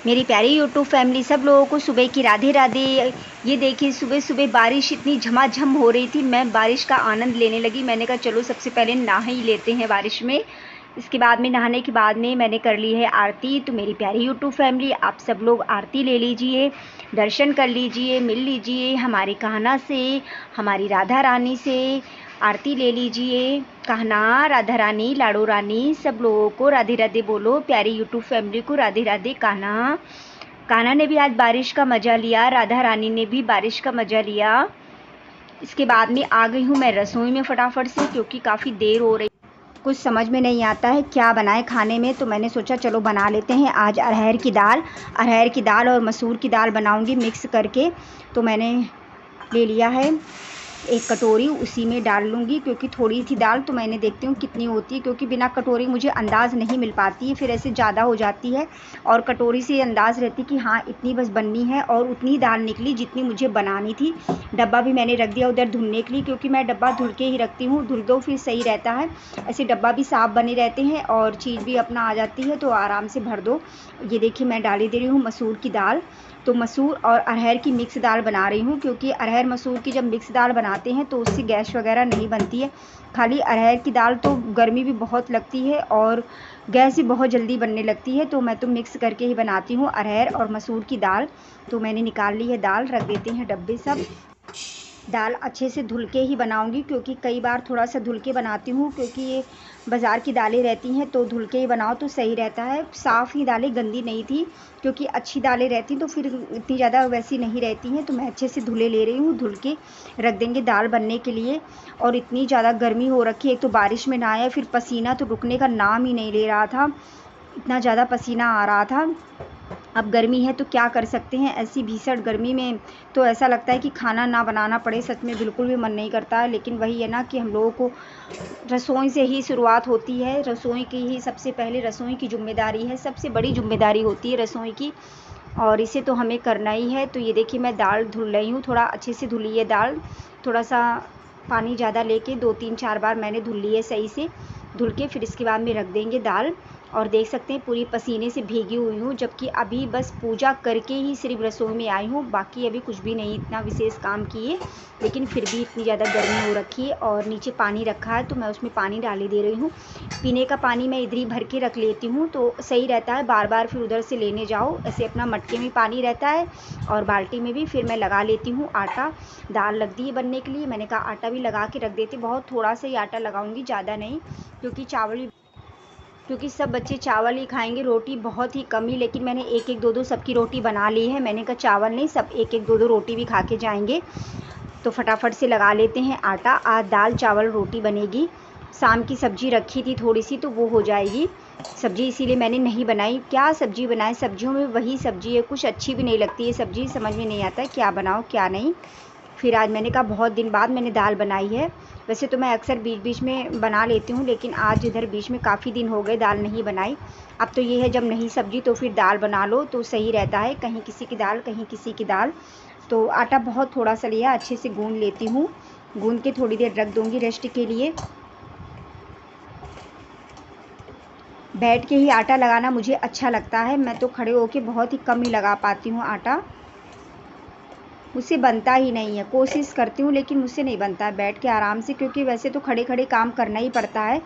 मेरी प्यारी YouTube family, सब लोगों को सुबह की राधे राधे। ये देखिए सुबह सुबह बारिश इतनी झमाझम हो रही थी, मैं बारिश का आनंद लेने लगी। मैंने कहा चलो सबसे पहले नहा ही लेते हैं बारिश में। इसके बाद में नहाने के बाद में मैंने कर ली है आरती। तो मेरी प्यारी यूट्यूब फैमिली, आप सब लोग आरती ले लीजिए, दर्शन कर लीजिए, मिल लीजिए हमारी कान्हा से, हमारी राधा रानी से। आरती ले लीजिए। कान्हा, राधा रानी, लाडो रानी, सब लोगों को राधे राधे बोलो। प्यारी यूट्यूब फैमिली को राधे राधे। कान्हा, कान्हा ने भी आज बारिश का मज़ा लिया, राधा रानी ने भी बारिश का मज़ा लिया। इसके बाद में आ गई हूँ मैं रसोई में फटाफट से, क्योंकि काफ़ी देर हो रही, कुछ समझ में नहीं आता है क्या बनाए खाने में। तो मैंने सोचा चलो बना लेते हैं आज अरहर की दाल। अरहर की दाल और मसूर की दाल बनाऊंगी मिक्स करके। तो मैंने ले लिया है एक कटोरी, उसी में डाल लूँगी, क्योंकि थोड़ी सी दाल तो मैंने देखती हूँ कितनी होती है, क्योंकि बिना कटोरी मुझे अंदाज़ नहीं मिल पाती है, फिर ऐसे ज़्यादा हो जाती है। और कटोरी से अंदाज़ रहती कि हाँ इतनी बस बननी है, और उतनी दाल निकली जितनी मुझे बनानी थी। डब्बा भी मैंने रख दिया उधर धुलने के लिए, क्योंकि मैं डब्बा धुल के ही रखती हूँ, धुल दो फिर सही रहता है। ऐसे डब्बा भी साफ़ बने रहते हैं और चीज़ भी अपना आ जाती है, तो आराम से भर दो। ये देखिए मैं डाली दे रही हूँ मसूर की दाल। तो मसूर और अरहर की मिक्स दाल बना रही हूँ, क्योंकि अरहर मसूर की जब मिक्स दाल बनाते हैं तो उससे गैस वगैरह नहीं बनती है। खाली अरहर की दाल तो गर्मी भी बहुत लगती है और गैस भी बहुत जल्दी बनने लगती है, तो मैं तो मिक्स करके ही बनाती हूँ अरहर और मसूर की दाल। तो मैंने निकाल ली है दाल, रख देते हैं डब्बे सब। दाल अच्छे से धुल के ही बनाऊंगी, क्योंकि कई बार थोड़ा सा धुल के बनाती हूँ, क्योंकि ये बाज़ार की दालें रहती हैं तो धुल के ही बनाओ तो सही रहता है। साफ़ ही दालें, गंदी नहीं थी, क्योंकि अच्छी दालें रहती तो फिर इतनी ज़्यादा वैसी नहीं रहती हैं। तो मैं अच्छे से धुले ले रही हूँ, धुल के रख देंगे दाल बनने के लिए। और इतनी ज़्यादा गर्मी हो रखी है, एक तो बारिश में नहाया, फिर पसीना तो रुकने का नाम ही नहीं ले रहा था, इतना ज़्यादा पसीना आ रहा था। अब गर्मी है तो क्या कर सकते हैं, ऐसी भीषण गर्मी में तो ऐसा लगता है कि खाना ना बनाना पड़े। सच में बिल्कुल भी मन नहीं करता है, लेकिन वही है ना कि हम लोगों को रसोई से ही शुरुआत होती है, रसोई की ही सबसे पहले रसोई की जिम्मेदारी है, सबसे बड़ी जिम्मेदारी होती है रसोई की, और इसे तो हमें करना ही है। तो ये देखिए मैं दाल धुल रही हूँ, थोड़ा अच्छे से धुली है दाल, थोड़ा सा पानी ज़्यादा लेके 2-3-4 बार मैंने धुल ली है सही से। धुल के फिर इसके बाद में रख देंगे दाल। और देख सकते हैं पूरी पसीने से भीगी हुई हूँ, जबकि अभी बस पूजा करके ही सिर्फ रसोई में आई हूँ, बाकी अभी कुछ भी नहीं इतना विशेष काम किए। लेकिन फिर भी इतनी ज़्यादा गर्मी हो रखी है, और नीचे पानी रखा है तो मैं उसमें पानी डाली दे रही हूँ। पीने का पानी मैं इधर ही भर के रख लेती हूँ, तो सही रहता है, बार बार फिर उधर से लेने जाओ। ऐसे अपना मटके में पानी रहता है और बाल्टी में भी। फिर मैं लगा लेती हूँ आटा, दाल लग दी है बनने के लिए, मैंने कहा आटा भी लगा के रख देती, बहुत थोड़ा सा ही आटा लगाऊंगी, ज़्यादा नहीं, क्योंकि सब बच्चे चावल ही खाएंगे, रोटी बहुत ही कम ही। लेकिन मैंने एक एक दो दो सबकी रोटी बना ली है, मैंने कहा चावल नहीं, सब एक एक दो दो रोटी भी खा के जाएंगे। तो फटाफट से लगा लेते हैं आटा, आज दाल चावल रोटी बनेगी। शाम की सब्जी रखी थी थोड़ी सी, तो वो हो जाएगी सब्जी, इसीलिए मैंने नहीं बनाई। क्या सब्जी बनाए, सब्जियों में वही सब्जी है, कुछ अच्छी भी नहीं लगती है सब्जी, समझ में नहीं आता है क्या बनाओ क्या नहीं। फिर आज मैंने कहा बहुत दिन बाद मैंने दाल बनाई है। वैसे तो मैं अक्सर बीच बीच में बना लेती हूँ, लेकिन आज इधर बीच में काफ़ी दिन हो गए दाल नहीं बनाई। अब तो ये है जब नहीं सब्जी तो फिर दाल बना लो तो सही रहता है, कहीं किसी की दाल कहीं किसी की दाल। तो आटा बहुत थोड़ा सा लिया, अच्छे से गूँध लेती हूँ, गूँध के थोड़ी देर रख दूँगी रेस्ट के लिए। बैठ के ही आटा लगाना मुझे अच्छा लगता है, मैं तो खड़े होके बहुत ही कम ही लगा पाती हूँ आटा, मुझसे बनता ही नहीं है। कोशिश करती हूँ लेकिन मुझसे नहीं बनता है बैठ के आराम से, क्योंकि वैसे तो खड़े खड़े काम करना ही पड़ता है।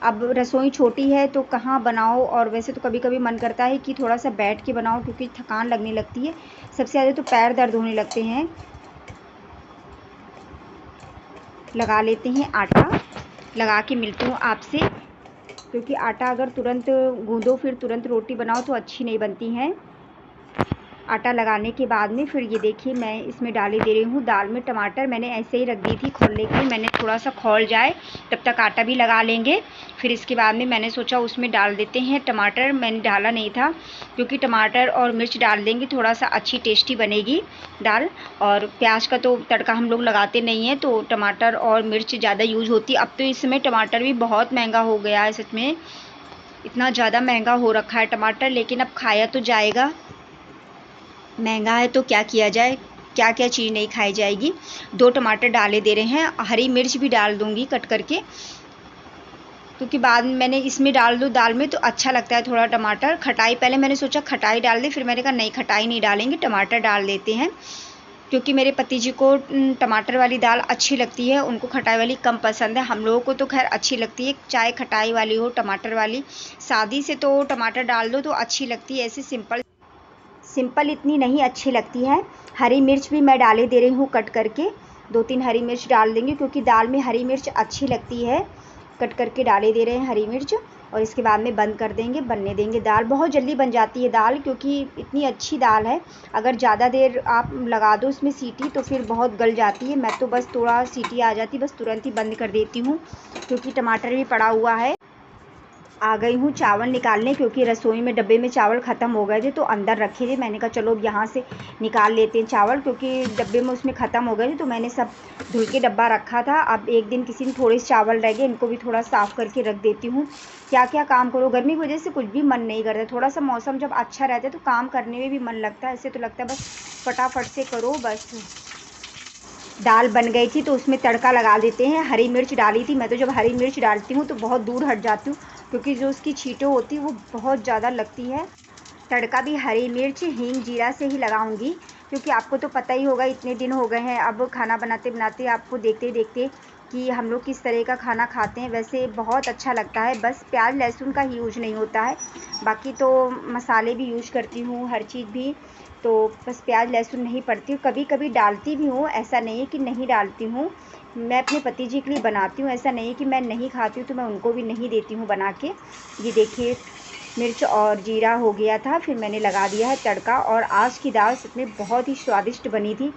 अब रसोई छोटी है तो कहाँ बनाओ, और वैसे तो कभी कभी मन करता है कि थोड़ा सा बैठ के बनाओ, क्योंकि थकान लगने लगती है, सबसे ज़्यादा तो पैर दर्द होने लगते हैं। लगा लेते हैं आटा, लगा के मिलती हूँ आपसे, क्योंकि आटा अगर तुरंत गूँदो फिर तुरंत रोटी बनाओ तो अच्छी नहीं बनती हैं। आटा लगाने के बाद में फिर ये देखिए मैं इसमें डाले दे रही हूँ दाल में टमाटर, मैंने ऐसे ही रख दी थी खोलने के लिए, मैंने थोड़ा सा खौल जाए तब तक आटा भी लगा लेंगे। फिर इसके बाद में मैंने सोचा उसमें डाल देते हैं टमाटर, मैंने डाला नहीं था, क्योंकि टमाटर और मिर्च डाल देंगे थोड़ा सा अच्छी टेस्टी बनेगी दाल। और प्याज का तो तड़का हम लोग लगाते नहीं हैं, तो टमाटर और मिर्च ज़्यादा यूज होती है। अब तो इस समय टमाटर भी बहुत महंगा हो गया है, सच में इतना ज़्यादा महंगा हो रखा है टमाटर, लेकिन अब खाया तो जाएगा, महंगा है तो क्या किया जाए, क्या क्या चीज़ नहीं खाई जाएगी। 2 टमाटर डाले दे रहे हैं, हरी मिर्च भी डाल दूंगी कट करके। क्योंकि बाद में मैंने इसमें डाल दूँ दाल में तो अच्छा लगता है थोड़ा टमाटर। खटाई पहले मैंने सोचा खटाई डाल दें, फिर मैंने कहा नहीं खटाई नहीं डालेंगे, टमाटर डाल देते हैं, क्योंकि मेरे पति जी को टमाटर वाली दाल अच्छी लगती है, उनको खटाई वाली कम पसंद है। हम लोगों को तो खैर अच्छी लगती है, चाहे खटाई वाली हो टमाटर वाली। सादी से तो टमाटर डाल दो तो अच्छी लगती है, ऐसे सिंपल सिंपल इतनी नहीं अच्छी लगती है। हरी मिर्च भी मैं डाले दे रही हूँ कट करके, 2-3 हरी मिर्च डाल देंगे क्योंकि दाल में हरी मिर्च अच्छी लगती है। कट करके डाले दे रहे हैं हरी मिर्च, और इसके बाद में बंद कर देंगे, बनने देंगे। दाल बहुत जल्दी बन जाती है दाल, क्योंकि इतनी अच्छी दाल है। अगर ज़्यादा देर आप लगा दो इसमें सीटी तो फिर बहुत गल जाती है। मैं तो बस थोड़ा सीटी आ जाती बस तुरंत ही बंद कर देती हूँ, क्योंकि टमाटर भी पड़ा हुआ है। आ गई हूँ चावल निकालने, क्योंकि रसोई में डब्बे में चावल ख़त्म हो गए थे तो अंदर रखे थे। मैंने कहा चलो अब यहाँ से निकाल लेते हैं चावल, क्योंकि डब्बे में उसमें ख़त्म हो गए थे तो मैंने सब धुल के डब्बा रखा था। अब एक दिन किसी दिन थोड़े चावल रह गए, इनको भी थोड़ा साफ़ करके रख देती हूँ। क्या क्या काम करो, गर्मी की वजह से कुछ भी मन नहीं करता। थोड़ा सा मौसम जब अच्छा रहता है तो काम करने में भी मन लगता है, ऐसे तो लगता है बस फटाफट से करो बस। दाल बन गई थी तो उसमें तड़का लगा देते हैं। हरी मिर्च डाली थी, मैं तो जब हरी मिर्च डालती हूँ तो बहुत दूर हट जाती हूँ, क्योंकि जो उसकी छींटें होती है वो बहुत ज़्यादा लगती है। तड़का भी हरी मिर्च हींग जीरा से ही लगाऊंगी, क्योंकि आपको तो पता ही होगा इतने दिन हो गए हैं अब खाना बनाते बनाते, आपको देखते देखते कि हम लोग किस तरह का खाना खाते हैं। वैसे बहुत अच्छा लगता है, बस प्याज लहसुन का ही यूज नहीं होता है, बाकी तो मसाले भी यूज करती हूँ हर चीज़ भी। तो बस प्याज लहसुन नहीं पड़ती हूँ, कभी कभी डालती भी हूँ, ऐसा नहीं है कि नहीं डालती हूँ। मैं अपने पति जी के लिए बनाती हूँ, ऐसा नहीं है कि मैं नहीं खाती हूँ तो मैं उनको भी नहीं देती हूँ बना के। ये देखिए मिर्च और जीरा हो गया था, फिर मैंने लगा दिया है तड़का, और आज की दाल सच में बहुत ही स्वादिष्ट बनी थी।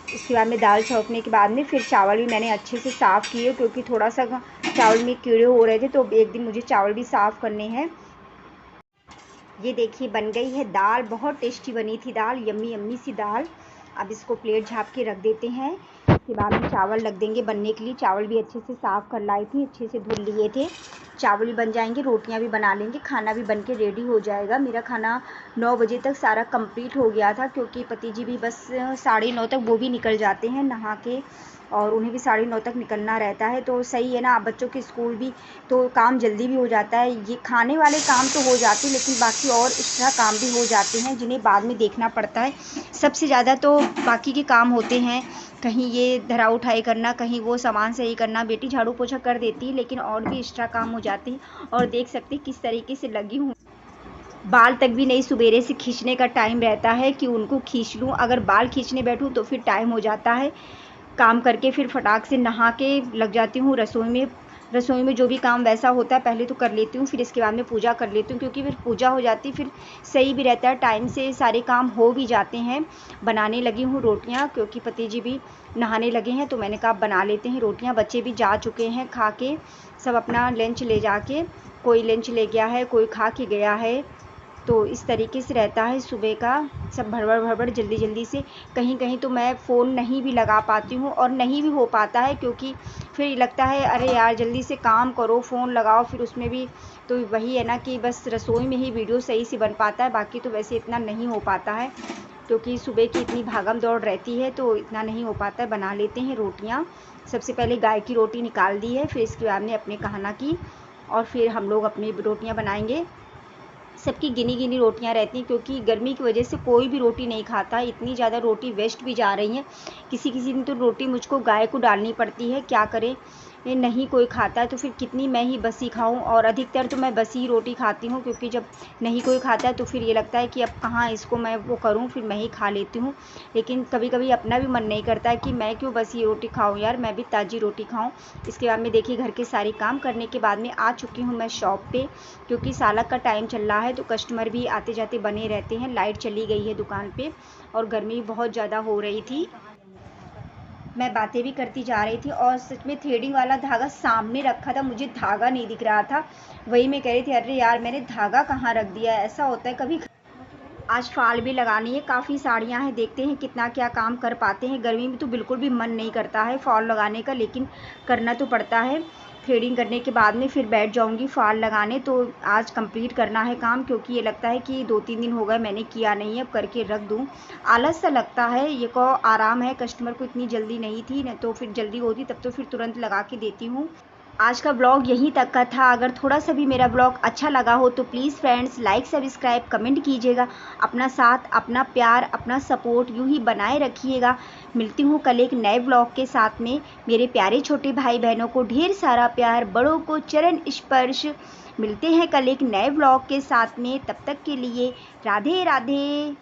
इसके बाद में दाल छौंकने के बाद में फिर चावल भी मैंने अच्छे से साफ़ किए, क्योंकि थोड़ा सा चावल में कीड़े हो रहे थे तो एक दिन मुझे चावल भी साफ़ करने हैं। ये देखिए बन गई है दाल, बहुत टेस्टी बनी थी दाल, यम्मी यम्मी सी दाल। अब इसको प्लेट झाँप के रख देते हैं। इसके बाद में चावल रख देंगे बनने के लिए। चावल भी अच्छे से साफ़ कर लाई थी, अच्छे से धुल लिए थे। चावल भी बन जाएंगे, रोटियां भी बना लेंगे, खाना भी बन के रेडी हो जाएगा। मेरा खाना 9 बजे तक सारा कंप्लीट हो गया था, क्योंकि पति जी भी बस 9:30 तक वो भी निकल जाते हैं नहा के, और उन्हें भी 9:30 तक निकलना रहता है। तो सही है ना, बच्चों के स्कूल भी तो काम जल्दी भी हो जाता है। ये खाने वाले काम तो हो जाते हैं, लेकिन बाकी और एक्स्ट्रा काम भी हो जाते हैं जिन्हें बाद में देखना पड़ता है। सबसे ज़्यादा तो बाकी के काम होते हैं, कहीं ये धरा उठाई करना, कहीं वो सामान सही करना। बेटी झाड़ू पोछा कर देती है, लेकिन और भी एक्स्ट्रा काम हो जाते हैं। और देख सकते हैं किस तरीके से लगी हूँ, बाल तक भी नहीं सुबेरे से खींचने का टाइम रहता है कि उनको खींच लूँ। अगर बाल खींचने बैठूँ तो फिर टाइम हो जाता है। काम करके फिर फटाक से नहा के लग जाती हूँ रसोई में। रसोई में जो भी काम वैसा होता है पहले तो कर लेती हूँ, फिर इसके बाद में पूजा कर लेती हूँ, क्योंकि फिर पूजा हो जाती फिर सही भी रहता है, टाइम से सारे काम हो भी जाते हैं। बनाने लगी हूँ रोटियाँ, क्योंकि पति जी भी नहाने लगे हैं तो मैंने कहा बना लेते हैं रोटियाँ। बच्चे भी जा चुके हैं खा के, सब अपना लंच ले जाके, कोई लंच ले गया है, कोई खा के गया है। तो इस तरीके से रहता है सुबह का, सब भड़बड़ भड़बड़ जल्दी जल्दी से। कहीं कहीं तो मैं फ़ोन नहीं भी लगा पाती हूँ, और नहीं भी हो पाता है, क्योंकि फिर लगता है अरे यार जल्दी से काम करो, फ़ोन लगाओ, फिर उसमें भी तो वही है ना कि बस रसोई में ही वीडियो सही से बन पाता है, बाकी तो वैसे इतना नहीं हो पाता है, क्योंकि सुबह की इतनी भागम दौड़ रहती है तो इतना नहीं हो पाता है। बना लेते हैं रोटियाँ। सबसे पहले गाय की रोटी निकाल दी है, फिर इसके बाद में अपने कहना की, और फिर हम लोग अपनी रोटियाँ बनाएंगे। सबकी गिनी गिनी रोटियां रहती हैं, क्योंकि गर्मी की वजह से कोई भी रोटी नहीं खाता, इतनी ज़्यादा रोटी वेस्ट भी जा रही हैं। किसी किसी दिन तो रोटी मुझको गाय को डालनी पड़ती है, क्या करें, ये नहीं कोई खाता है तो फिर कितनी मैं ही बसी खाऊं। और अधिकतर तो मैं बसी रोटी खाती हूँ, क्योंकि जब नहीं कोई खाता है तो फिर ये लगता है कि अब कहाँ इसको मैं वो करूँ, फिर मैं ही खा लेती हूँ। लेकिन कभी कभी अपना भी मन नहीं करता है कि मैं क्यों बसी रोटी खाऊँ यार, मैं भी ताज़ी रोटी खाऊँ। इसके बाद में देखिए घर के सारे काम करने के बाद में आ चुकी हूँ मैं शॉप पे, क्योंकि सालक का टाइम चल रहा है तो कस्टमर भी आते जाते बने रहते हैं। लाइट चली गई है दुकान पे, और गर्मी बहुत ज़्यादा हो रही थी। मैं बातें भी करती जा रही थी, और सच में थ्रेडिंग वाला धागा सामने रखा था, मुझे धागा नहीं दिख रहा था। वही मैं कह रही थी अरे यार मैंने धागा कहाँ रख दिया है, ऐसा होता है कभी। आज फाल भी लगानी है, काफ़ी साड़ियाँ हैं, देखते हैं कितना क्या काम कर पाते हैं। गर्मी में तो बिल्कुल भी मन नहीं करता है फॉल लगाने का, लेकिन करना तो पड़ता है। थ्रेडिंग करने के बाद में फिर बैठ जाऊंगी फॉल लगाने। तो आज कंप्लीट करना है काम, क्योंकि ये लगता है कि 2-3 दिन हो गए मैंने किया नहीं है, अब करके रख दूं। आलस सा लगता है, ये को आराम है, कस्टमर को इतनी जल्दी नहीं थी, नहीं तो फिर जल्दी होती तब तो फिर तुरंत लगा के देती हूँ। आज का ब्लॉग यहीं तक का था। अगर थोड़ा सा भी मेरा ब्लॉग अच्छा लगा हो तो please friends like subscribe comment कीजिएगा। अपना साथ, अपना प्यार, अपना सपोर्ट यूं ही बनाए रखिएगा। मिलती हूँ कल एक नए ब्लॉग के साथ में। मेरे प्यारे छोटे भाई बहनों को ढेर सारा प्यार, बड़ों को चरण स्पर्श। मिलते हैं कल एक नए ब्लॉग के साथ में। तब तक के लिए राधे राधे।